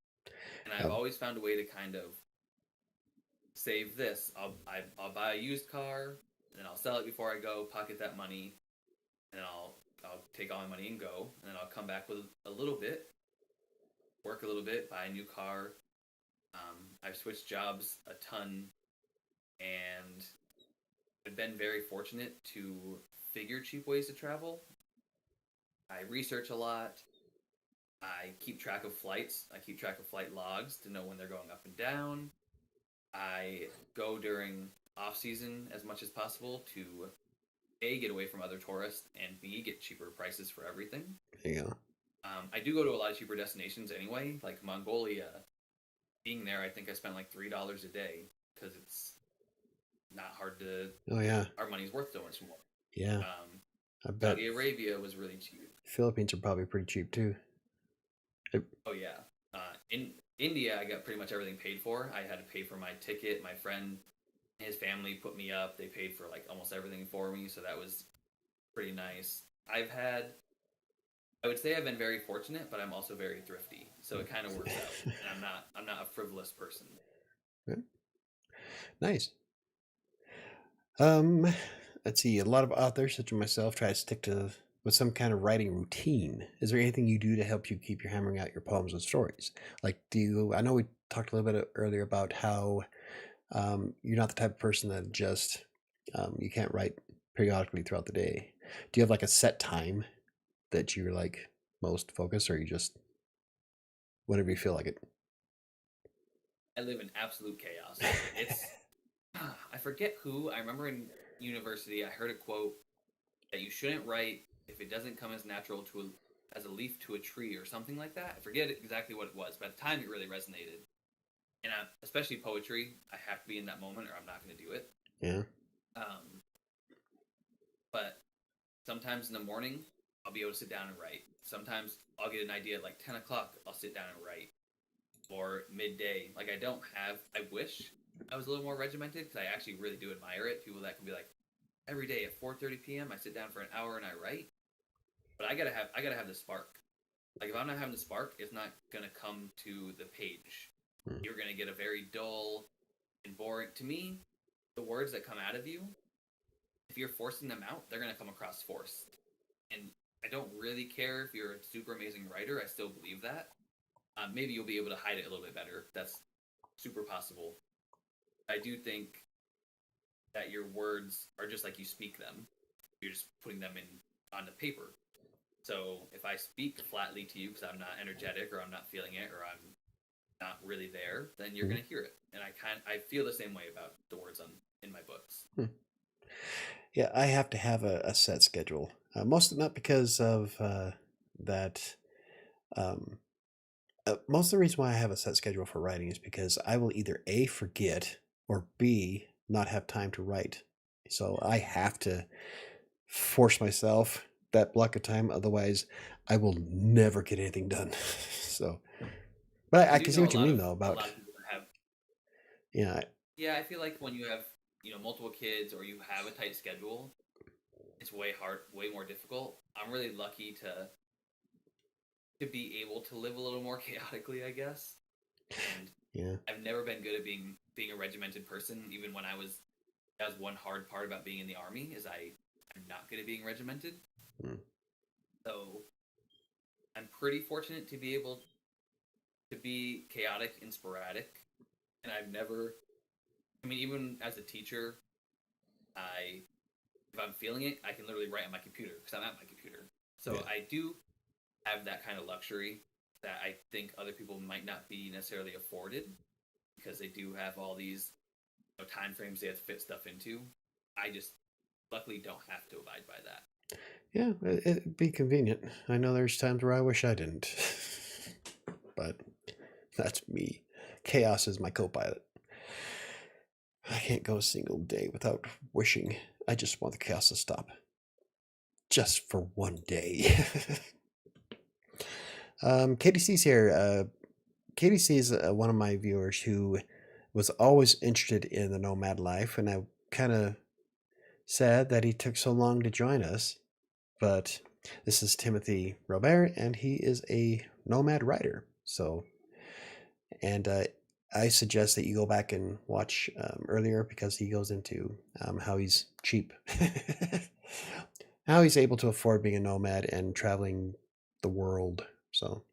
And I've Um, always found a way to kind of save this. I'll buy a used car, and then I'll sell it before I go, pocket that money, and then I'll take all my money and go, and then I'll come back with a little bit, work a little bit, buy a new car. I've switched jobs a ton, and I've been very fortunate to figure cheap ways to travel. I research a lot. I keep track of flights. I keep track of flight logs to know when they're going up and down. I go during off season as much as possible to A, get away from other tourists, and B, get cheaper prices for everything. there you go. I do go to a lot of cheaper destinations anyway, like Mongolia. Being there, I think I spent like $3 a day because it's not hard to. Oh, yeah. Our money's worth so much more. Yeah. Um, I bet Saudi Arabia was really cheap. Philippines are probably pretty cheap too. It- Oh yeah. In India, I got pretty much everything paid for. I had to pay for my ticket. My friend, his family put me up. They paid for like almost everything for me, so that was pretty nice. I would say I've been very fortunate, but I'm also very thrifty, so it kind of works out. And I'm not a frivolous person. Nice. Um, let's see. A lot of authors, such as myself, try to stick to with some kind of writing routine. Is there anything you do to help you keep your hammering out your poems and stories? Like, do you? I know we talked a little bit earlier about how you're not the type of person that just you can't write periodically throughout the day. Do you have like a set time that you're like most focused, or you just whenever you feel like it? I live in absolute chaos. It's I forget who. I remember in university I heard a quote that you shouldn't write if it doesn't come as natural as a leaf to a tree or something like that. I forget exactly what it was, but at the time it really resonated. And especially poetry, I have to be in that moment or I'm not going to do it. Yeah. Um, but sometimes in the morning, I'll be able to sit down and write. Sometimes I'll get an idea at like 10 o'clock, I'll sit down and write. Or midday. Like I wish I was a little more regimented because I actually really do admire it. People that can be like, every day at 4:30 p.m. I sit down for an hour and I write. But I gotta have the spark. Like if I'm not having the spark, it's not gonna come to the page. Hmm. You're gonna get a very dull and boring. To me, the words that come out of you, if you're forcing them out, they're gonna come across forced. And I don't really care if you're a super amazing writer. I still believe that. Maybe you'll be able to hide it a little bit better. That's super possible. I do think that your words are just like you speak them. You're just putting them in on the paper. So if I speak flatly to you because I'm not energetic or I'm not feeling it or I'm not really there, then you're Hmm. gonna hear it. And I feel the same way about the words on in my books. Hmm. Yeah, I have to have a set schedule. Most not because of that. Um, Most of the reason why I have a set schedule for writing is because I will either A, forget, or B, not have time to write. So I have to force myself that block of time. Otherwise, I will never get anything done. So, but I I do can see know what you mean though a about, lot of people that have. yeah, Yeah, I feel like when you have multiple kids or you have a tight schedule, it's way more difficult. I'm really lucky to be able to live a little more chaotically, I guess. And Yeah. I've never been good at being a regimented person. Even when that was one hard part about being in the army is I'm not good at being regimented. Mm. So I'm pretty fortunate to be able to be chaotic and sporadic. And I've never, I mean, even as a teacher, I if I'm feeling it, I can literally write on my computer because I'm at my computer. So Yeah. I do have that kind of luxury that I think other people might not be necessarily afforded because they do have all these time frames they have to fit stuff into. I just luckily don't have to abide by that. Yeah, it'd be convenient. I know there's times where I wish I didn't. But that's me. Chaos is my co pilot. I can't go a single day without wishing I just want the chaos to stop. Just for one day. KDC's here. KDC is one of my viewers who was always interested in the nomad life, and I'm kind of sad that he took so long to join us. But this is Timothy Robare, and he is a nomad writer. So, and I suggest that you go back and watch earlier because he goes into how he's cheap, how he's able to afford being a nomad and traveling the world. So,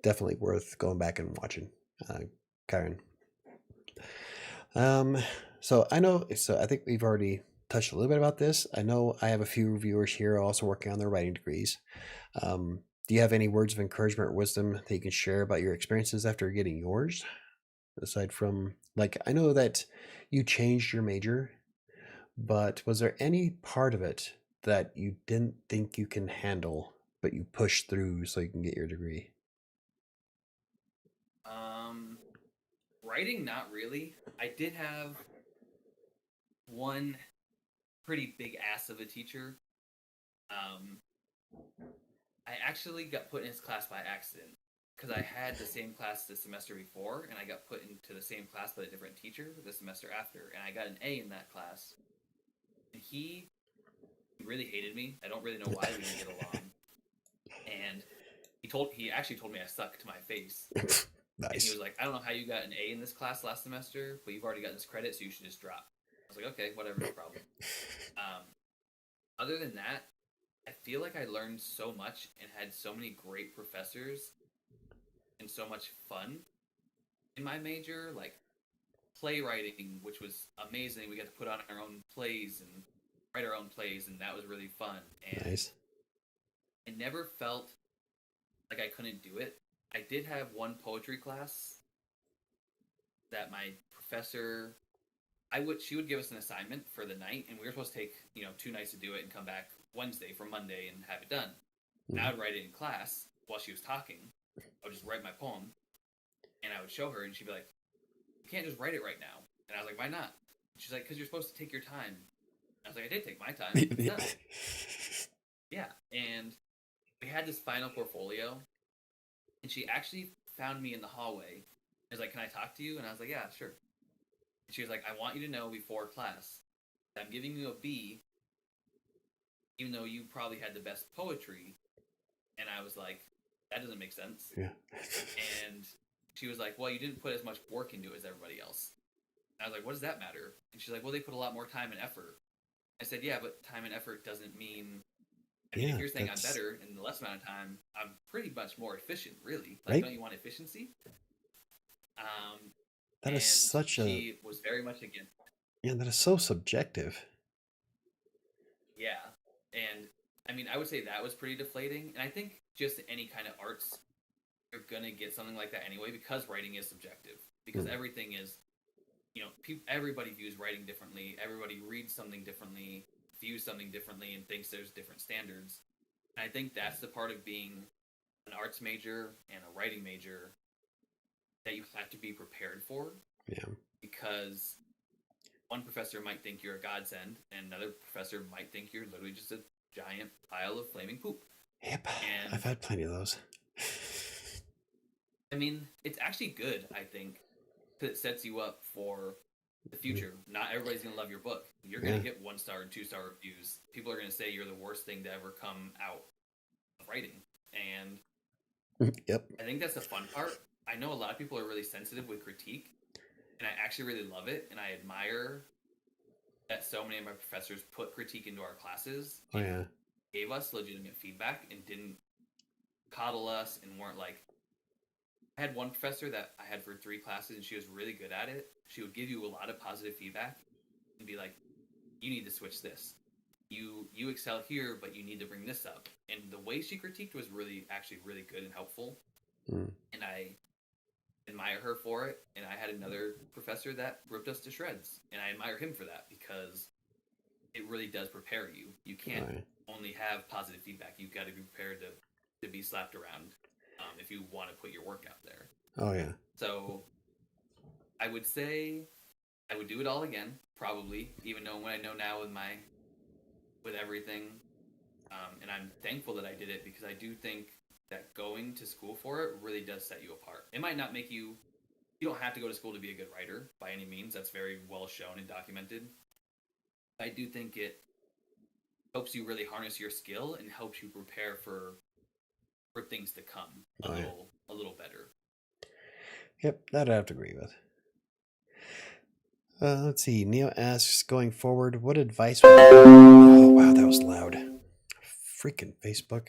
definitely worth going back and watching, Karen. Um, so I know, so I think we've already touched a little bit about this. I know I have a few viewers here also working on their writing degrees. Do you have any words of encouragement or wisdom that you can share about your experiences after getting yours? Aside from, like, I know that you changed your major, but was there any part of it that you didn't think you can handle, but you pushed through so you can get your degree? Um, Writing, not really. I did have one pretty big ass of a teacher. Um, I actually got put in his class by accident because I had the same class the semester before, and I got put into the same class by a different teacher the semester after, and I got an A in that class. And he really hated me. I don't really know why we didn't get along. And he actually told me I suck to my face. And he Nice. was like, I don't know how you got an A in this class last semester, but you've already gotten this credit, so you should just drop. I was like, okay, whatever, no problem. Um, Other than that, I feel like I learned so much and had so many great professors and so much fun in my major, like playwriting, which was amazing. We got to put on our own plays and write our own plays, and that was really fun. And Nice. I never felt like I couldn't do it. I did have one poetry class that my professor she would give us an assignment for the night, and we were supposed to take 2 nights to do it and come back Wednesday from Monday and have it done. And I Mhm. would write it in class while she was talking. I would just write my poem, and I would show her, and she'd be like, "You can't just write it right now." And I was like, "Why not?" She's like, "Because you're supposed to take your time." I was like, "I did take my time. It's done." Yeah, and we had this final portfolio, and she actually found me in the hallway. I was like, "Can I talk to you?" And I was like, "Yeah, sure." And she was like, "I want you to know before class that I'm giving you a B, even though you probably had the best poetry." And I was like, "That doesn't make sense." Yeah. And she was like, "Well, you didn't put as much work into it as everybody else." And I was like, "What does that matter?" And she's like, "Well, they put a lot more time and effort." I said, "Yeah, but time and effort doesn't mean. I mean, if Yeah, you're saying I'm that's better in the less amount of time, I'm pretty much more efficient, really. Like, right. don't you want efficiency?" That is And such a, she was very much against. yeah, that is so subjective. Yeah, and I mean, I would say that was pretty deflating. And I think just any kind of arts, you're gonna get something like that anyway because writing is subjective. Because Mm. everything is, everybody views writing differently. Everybody reads something differently, views something differently, and thinks there's different standards. And I think that's the part of being an arts major and a writing major that you have to be prepared for Yeah. because one professor might think you're a godsend, and another professor might think you're literally just a giant pile of flaming poop. Yep. I've And had plenty of those. I mean, it's actually good, I think, because it sets you up for the Mm. future. Not everybody's going to love your book. You're going Yeah. to get 1 star and 2 star reviews. People are going to say you're the worst thing to ever come out of writing. And Yep. I think that's the fun part. I know a lot of people are really sensitive with critique, and I actually really love it, and I admire that so many of my professors put critique into our classes Oh and yeah. gave us legitimate feedback and didn't coddle us and weren't like. I had one professor that I had for 3 classes, and she was really good at it. She would give you a lot of positive feedback and be like, "You need to switch this. You excel here, but you need to bring this up." And the way she critiqued was actually really good and helpful, Mm. and I admire her for it. And I had another professor that ripped us to shreds, and I admire him for that because it really does prepare you. You Oh, can't yeah. only have positive feedback. You've got to be prepared to be slapped around if you want to put your work out there. Oh yeah. So I would say I would do it all again, probably, even though when I know now with everything, and I'm thankful that I did it because I do think that going to school for it really does set you apart. It might not make you. You don't have to go to school to be a good writer by any means. That's very well shown and documented. I do think it helps you really harness your skill and helps you prepare for things to come Oh, yeah. a little better. Yep, that I have to agree with. Let's see. Neo asks, going forward, what advice would Oh, wow, that was loud. Freaking Facebook.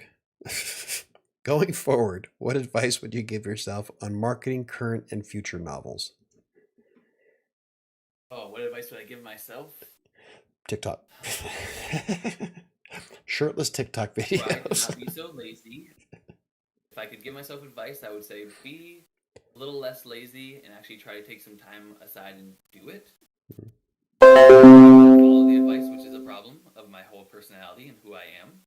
Going forward, what advice would you give yourself on marketing current and future novels? Oh, what advice would I give myself? TikTok. Shirtless TikTok Try to videos. not be so lazy. If I could give myself advice, I would say be a little less lazy and actually try to take some time aside and do it. Follow the advice, which is a problem of my whole personality and who I am.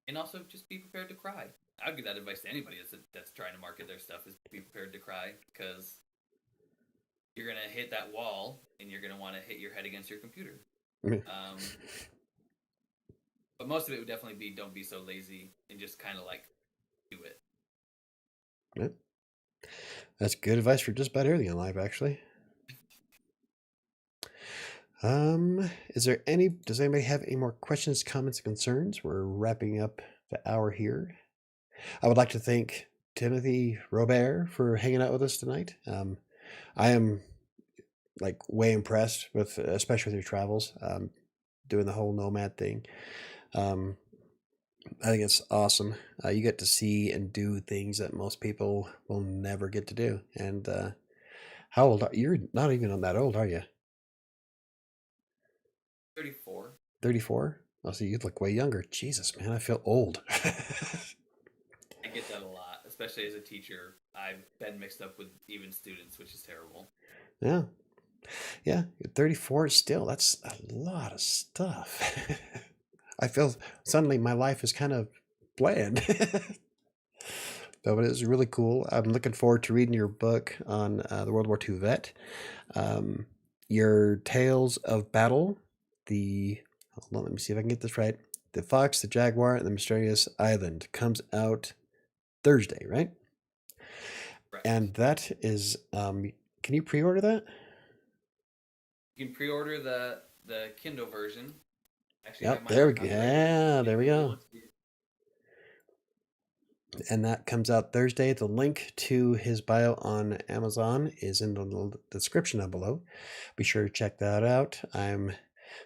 And also just be prepared to cry. I would give that advice to anybody that's trying to market their stuff is be prepared to cry because you're gonna hit that wall and you're gonna want to hit your head against your computer. But most of it would definitely be don't be so lazy and just kind of like do it. Yep. That's good advice for just about everything in life, actually. Does anybody have any more questions, comments, and concerns? We're wrapping up the hour here. I would like to thank Timothy Robare for hanging out with us tonight. I am like way impressed with, especially with your travels, doing the whole nomad thing. I think it's awesome. You get to see and do things that most people will never get to do. And how old are you? You're not even that old, are you? 34. 34? Oh, so you look way younger. Jesus, man, I feel old. I get that a lot, especially as a teacher. I've been mixed up with even students, which is terrible. Yeah. Yeah, 34 still. That's a lot of stuff. I feel suddenly my life is kind of bland. No, but it was really cool. I'm looking forward to reading your book on the World War II vet. Your Tales of Battle, hold on, let me see if I can get this right. The Fox, the Jaguar, and the Mysterious Island comes out Thursday, right? Right. And that is, can you pre-order that? You can pre-order the Kindle version. I actually have Yep, my there we own go. copyrighted Yeah, version there if we anybody go. wants to. And that comes out Thursday. The link to his bio on Amazon is in the description down below. Be sure to check that out. I'm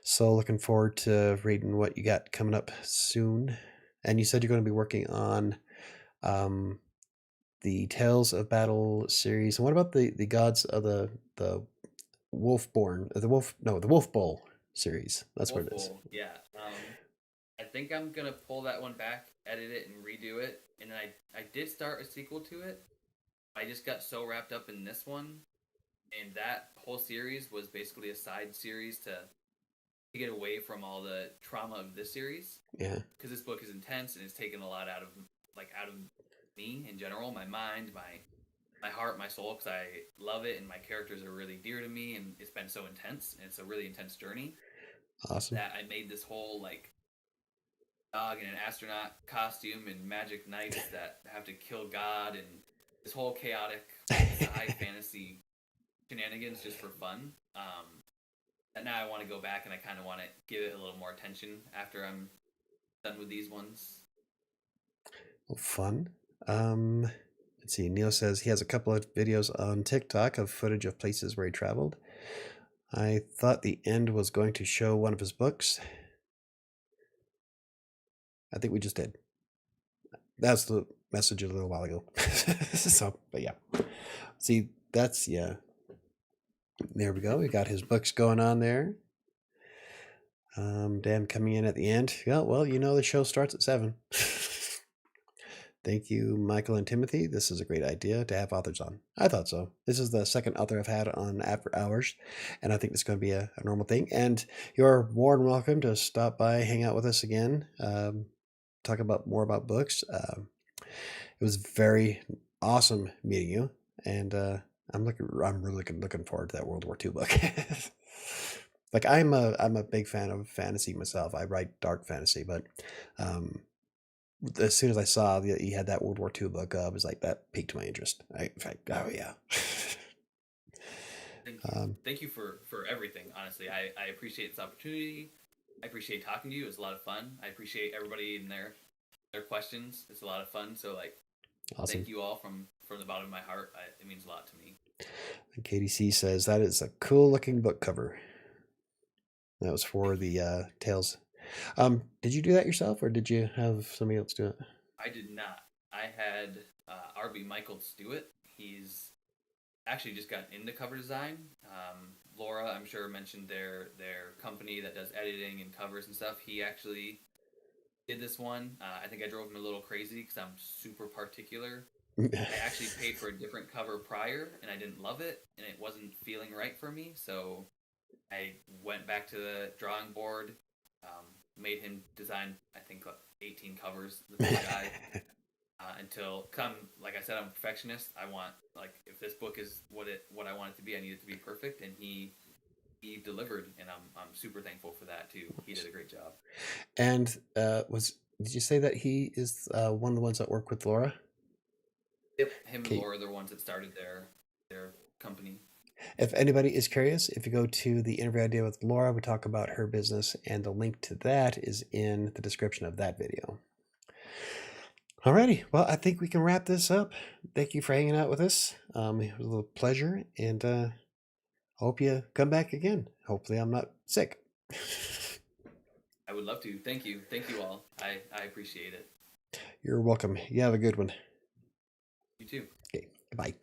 so looking forward to reading what you got coming up soon. And you said you're going to be working on the Tales of Battle series. And what about the Gods of the Wolfborn, the Wolf Bowl series? That's what Wolf it is. Bowl, yeah. I think I'm gonna pull that one back, edit it, and redo it. And then I did start a sequel to it. I just got so wrapped up in this one, and that whole series was basically a side series to get away from all the trauma of this series. Yeah. Because this book is intense and it's taken a lot out of me in general, my mind, my heart, my soul, because I love it and my characters are really dear to me, and it's been so intense and it's a really intense journey Awesome. that I made this whole like dog in an astronaut costume and magic knights that have to kill God and this whole chaotic sci fantasy shenanigans just for fun. And now I want to go back and I kind of want to give it a little more attention after I'm done with these ones. Well, fun. Let's see. Neil says he has a couple of videos on TikTok of footage of places where he traveled. I thought the end was going to show one of his books. I think we just did. That's the message a little while ago. So, but yeah. See, that's, yeah. There we go. We got his books going on there. Dan coming in at the end. Yeah, well, the show starts at 7. Thank you, Michael and Timothy. This is a great idea to have authors on. I thought so. This is the second author I've had on After Hours, and I think it's going to be a normal thing. And you're more than welcome to stop by, hang out with us again, talk about more about books. It was very awesome meeting you, and I'm really looking forward to that World War II book. Like I'm a big fan of fantasy myself. I write dark fantasy, but as soon as I saw that he had that World War II book, I was like, that piqued my interest. Oh yeah. Thank you for everything. Honestly, I appreciate this opportunity. I appreciate talking to you. It was a lot of fun. I appreciate everybody in their questions. It's a lot of fun. So like, Awesome. thank you all from the bottom of my heart. It means a lot to me. And KDC says that is a cool looking book cover. That was for the Tales. Did you do that yourself, or did you have somebody else do it? I did not. I had RB Michaels do it. He's actually just gotten into cover design. Laura, I'm sure, mentioned their company that does editing and covers and stuff. He actually did this one. I think I drove him a little crazy because I'm super particular. I actually paid for a different cover prior, and I didn't love it, and it wasn't feeling right for me. So I went back to the drawing board, made him design, I think, 18 covers. The poor guy. Until like I said, I'm a perfectionist. I want, like, if this book is what I want it to be, I need it to be perfect, and he delivered, and I'm super thankful for that too. He did a great job. And did you say that he is one of the ones that work with Laura? Yep, him and Laura are the ones that started their company. If anybody is curious, if you go to the interview I did with Laura, we talk about her business, and the link to that is in the description of that video. Alrighty, well, I think we can wrap this up. Thank you for hanging out with us. It was a little pleasure, and I hope you come back again. Hopefully I'm not sick. I would love to. Thank you all. I appreciate it. You're welcome. You have a good one. You too. Okay, goodbye.